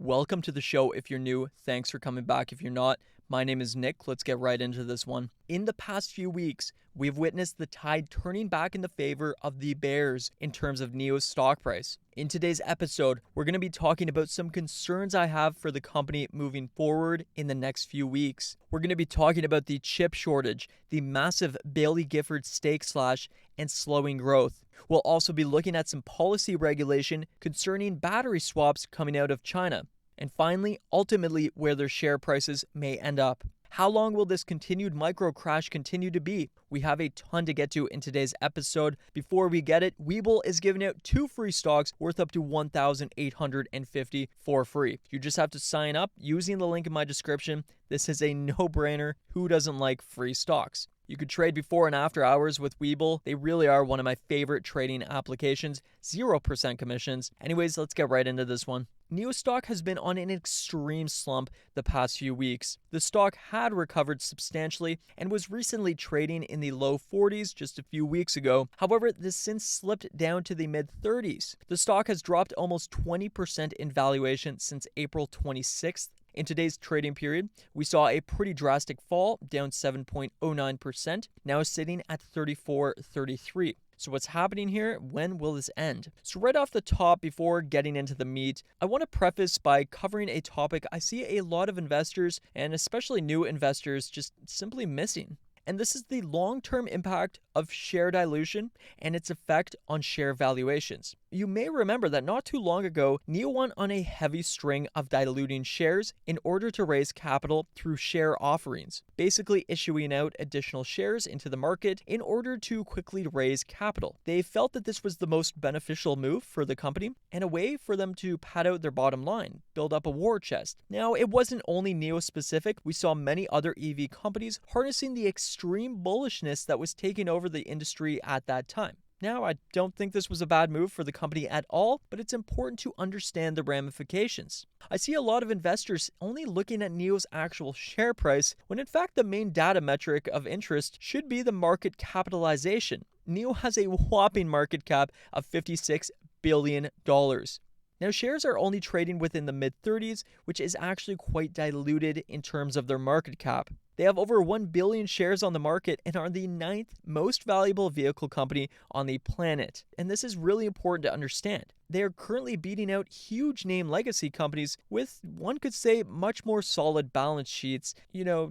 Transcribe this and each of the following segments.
Welcome to the show if you're new. Thanks for coming back if you're not. My name is Nick. Let's get right into this one. In the past few weeks, we've witnessed the tide turning back in the favor of the bears in terms of NIO's stock price. In today's episode, we're going to be talking about some concerns I have for the company moving forward in the next few weeks. We're going to be talking about the chip shortage, the massive Bailey Gifford stake slash, and slowing growth. We'll also be looking at some policy regulation concerning battery swaps coming out of China. And finally, ultimately, where their share prices may end up. How long will this continued micro crash continue to be? We have a ton to get to in today's episode. Before we get it, Webull is giving out 2 free stocks worth up to $1,850 for free. You just have to sign up using the link in my description. This is a no-brainer. Who doesn't like free stocks? You could trade before and after hours with Webull. They really are one of my favorite trading applications. 0% commissions. Anyways, let's get right into this one. NIO stock has been on an extreme slump the past few weeks. The stock had recovered substantially and was recently trading in the low 40s just a few weeks ago. However, this since slipped down to the mid 30s. The stock has dropped almost 20% in valuation since April 26th. In today's trading period, we saw a pretty drastic fall, down 7.09%, now sitting at 34.33. So what's happening here? When will this end? So right off the top, before getting into the meat, I want to preface by covering a topic I see a lot of investors, and especially new investors, just simply missing. And this is the long-term impact of share dilution and its effect on share valuations. You may remember that not too long ago, NIO went on a heavy string of diluting shares in order to raise capital through share offerings, basically issuing out additional shares into the market in order to quickly raise capital. They felt that this was the most beneficial move for the company and a way for them to pad out their bottom line, build up a war chest. Now, it wasn't only NIO specific. We saw many other EV companies harnessing the extreme bullishness that was taking over the industry at that time. Now, I don't think this was a bad move for the company at all, but it's important to understand the ramifications. I see a lot of investors only looking at NIO's actual share price, when in fact the main data metric of interest should be the market capitalization. NIO has a whopping market cap of $56 billion. Now, shares are only trading within the mid-30s, which is actually quite diluted in terms of their market cap. They have over 1 billion shares on the market and are the 9th most valuable vehicle company on the planet. And this is really important to understand. They are currently beating out huge name legacy companies with, one could say, much more solid balance sheets,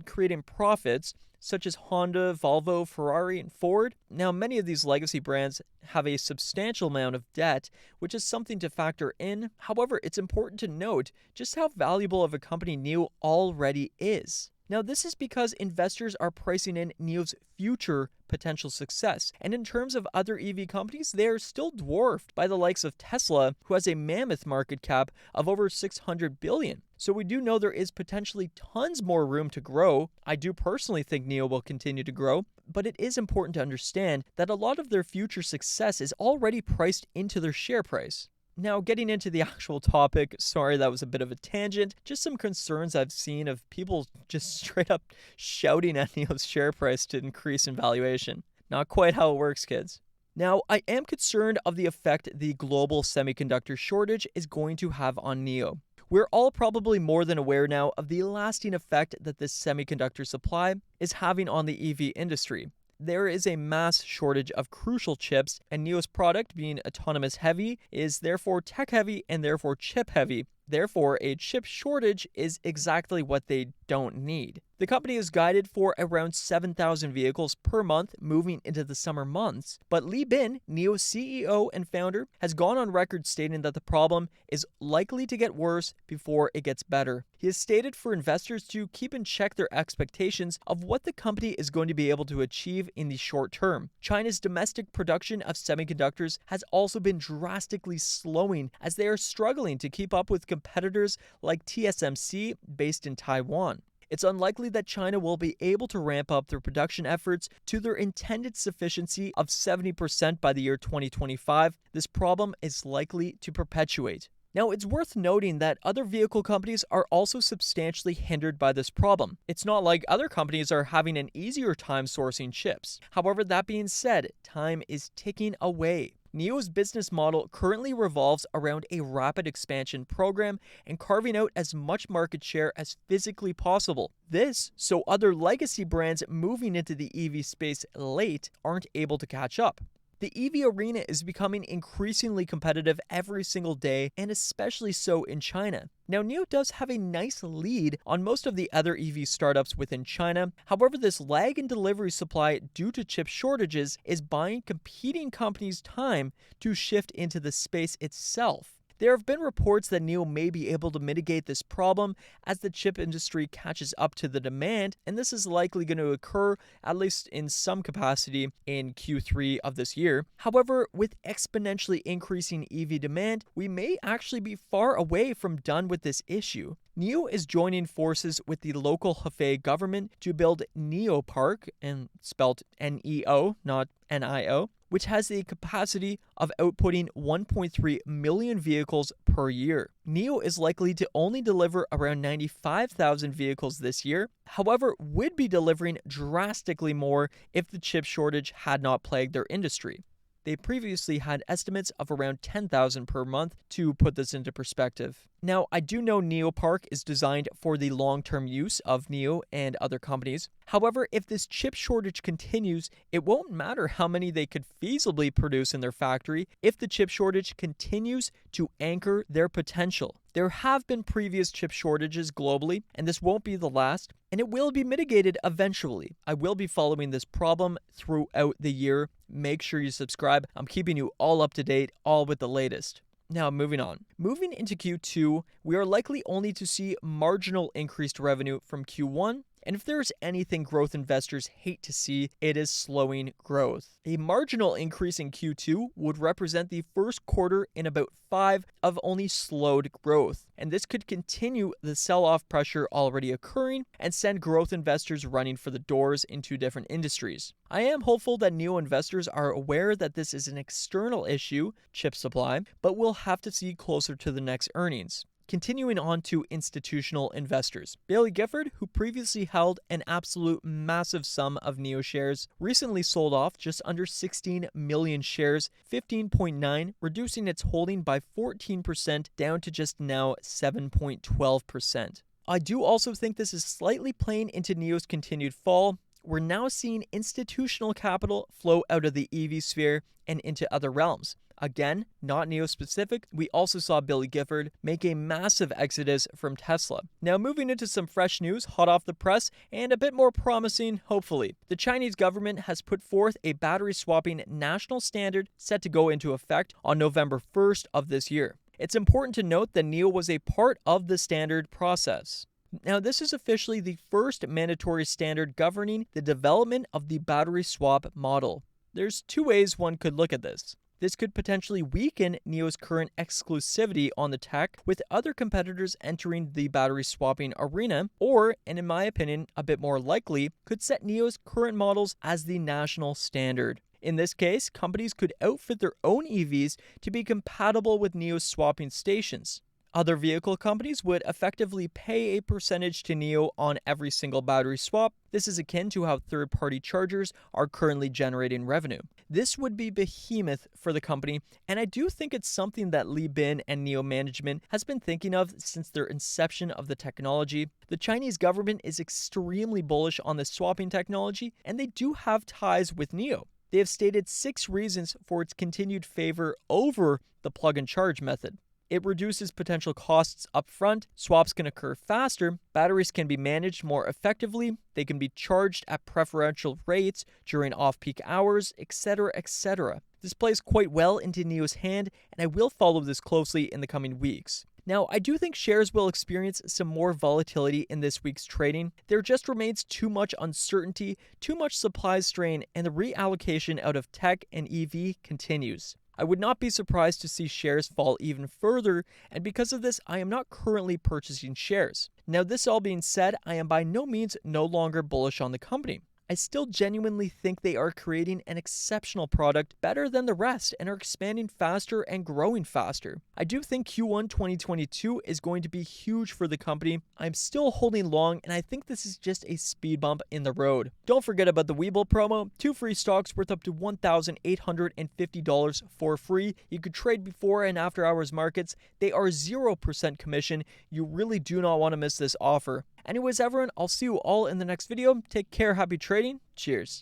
creating profits, such as Honda, Volvo, Ferrari, and Ford. Now, many of these legacy brands have a substantial amount of debt, which is something to factor in. However, it's important to note just how valuable of a company NIO already is. Now, this is because investors are pricing in NIO's future potential success. And in terms of other EV companies, they are still dwarfed by the likes of Tesla, who has a mammoth market cap of over $600 billion. So we do know there is potentially tons more room to grow. I do personally think NIO will continue to grow, but it is important to understand that a lot of their future success is already priced into their share price. Now, getting into the actual topic, sorry that was a bit of a tangent, just some concerns I've seen of people just straight up shouting at NIO's share price to increase in valuation. Not quite how it works, kids. Now, I am concerned of the effect the global semiconductor shortage is going to have on NIO. We're all probably more than aware now of the lasting effect that this semiconductor supply is having on the EV industry. There is a mass shortage of crucial chips, and NIO's product, being autonomous heavy, is therefore tech heavy and therefore chip heavy. Therefore, a chip shortage is exactly what they don't need. The company is guided for around 7,000 vehicles per month moving into the summer months, but Li Bin, NIO's CEO and founder, has gone on record stating that the problem is likely to get worse before it gets better. He has stated for investors to keep in check their expectations of what the company is going to be able to achieve in the short term. China's domestic production of semiconductors has also been drastically slowing as they are struggling to keep up with competitors like TSMC based in Taiwan. It's unlikely that China will be able to ramp up their production efforts to their intended sufficiency of 70% by the year 2025. This problem is likely to perpetuate. Now, it's worth noting that other vehicle companies are also substantially hindered by this problem. It's not like other companies are having an easier time sourcing chips. However, that being said, time is ticking away. NIO's business model currently revolves around a rapid expansion program and carving out as much market share as physically possible. This so other legacy brands moving into the EV space late aren't able to catch up. The EV arena is becoming increasingly competitive every single day, and especially so in China. Now, NIO does have a nice lead on most of the other EV startups within China. However, this lag in delivery supply due to chip shortages is buying competing companies time to shift into the space itself. There have been reports that NIO may be able to mitigate this problem as the chip industry catches up to the demand, and this is likely going to occur, at least in some capacity, in Q3 of this year. However, with exponentially increasing EV demand, we may actually be far away from done with this issue. NIO is joining forces with the local Hefei government to build NIO Park, and spelled NEO, not NIO, which has the capacity of outputting 1.3 million vehicles per year. NIO is likely to only deliver around 95,000 vehicles this year, however, would be delivering drastically more if the chip shortage had not plagued their industry. They previously had estimates of around 10,000 per month to put this into perspective. Now, I do know NIO Park is designed for the long-term use of NIO and other companies. However, if this chip shortage continues, it won't matter how many they could feasibly produce in their factory if the chip shortage continues to anchor their potential. There have been previous chip shortages globally, and this won't be the last, and it will be mitigated eventually. I will be following this problem throughout the year. Make sure you subscribe. I'm keeping you all up to date, all with the latest. Now, moving on. Moving into Q2, we are likely only to see marginal increased revenue from Q1, and if there is anything growth investors hate to see, it is slowing growth. A marginal increase in Q2 would represent the first quarter in about 5 of only slowed growth, and this could continue the sell-off pressure already occurring and send growth investors running for the doors into different industries. I am hopeful that NIO investors are aware that this is an external issue, chip supply, but we'll have to see closer to the next earnings. Continuing on to institutional investors. Bailey Gifford, who previously held an absolute massive sum of NIO shares, recently sold off just under 16 million shares, 15.9, reducing its holding by 14% down to just now 7.12%. I do also think this is slightly playing into NIO's continued fall. We're now seeing institutional capital flow out of the EV sphere and into other realms. Again, not NIO specific, we also saw Billy Gifford make a massive exodus from Tesla. Now moving into some fresh news, hot off the press, and a bit more promising, hopefully. The Chinese government has put forth a battery swapping national standard set to go into effect on November 1st of this year. It's important to note that NIO was a part of the standard process. Now, this is officially the first mandatory standard governing the development of the battery swap model. There's two ways one could look at this. This could potentially weaken NIO's current exclusivity on the tech, with other competitors entering the battery swapping arena, or, and in my opinion, a bit more likely, could set NIO's current models as the national standard. In this case, companies could outfit their own EVs to be compatible with NIO's swapping stations. Other vehicle companies would effectively pay a percentage to NIO on every single battery swap. This is akin to how third-party chargers are currently generating revenue. This would be behemoth for the company, and I do think it's something that Li Bin and NIO management has been thinking of since their inception of the technology. The Chinese government is extremely bullish on the swapping technology, and they do have ties with NIO. They have stated 6 reasons for its continued favor over the plug-and-charge method. It reduces potential costs up front, swaps can occur faster, batteries can be managed more effectively, they can be charged at preferential rates during off-peak hours, etc., etc. This plays quite well into NIO's hand, and I will follow this closely in the coming weeks. Now, I do think shares will experience some more volatility in this week's trading. There just remains too much uncertainty, too much supply strain, and the reallocation out of tech and EV continues. I would not be surprised to see shares fall even further, and because of this, I am not currently purchasing shares. Now, this all being said, I am by no means no longer bullish on the company. I I still genuinely think they are creating an exceptional product better than the rest and are expanding faster and growing faster. I do think Q1 2022 is going to be huge for the company. I'm still holding long, and I think this is just a speed bump in the road. Don't forget about the Webull promo, 2 free stocks worth up to $1,850 for free. You could trade before and after hours markets. They are 0% commission. You really do not want to miss this offer. Anyways, everyone, I'll see you all in the next video. Take care, happy trading, cheers.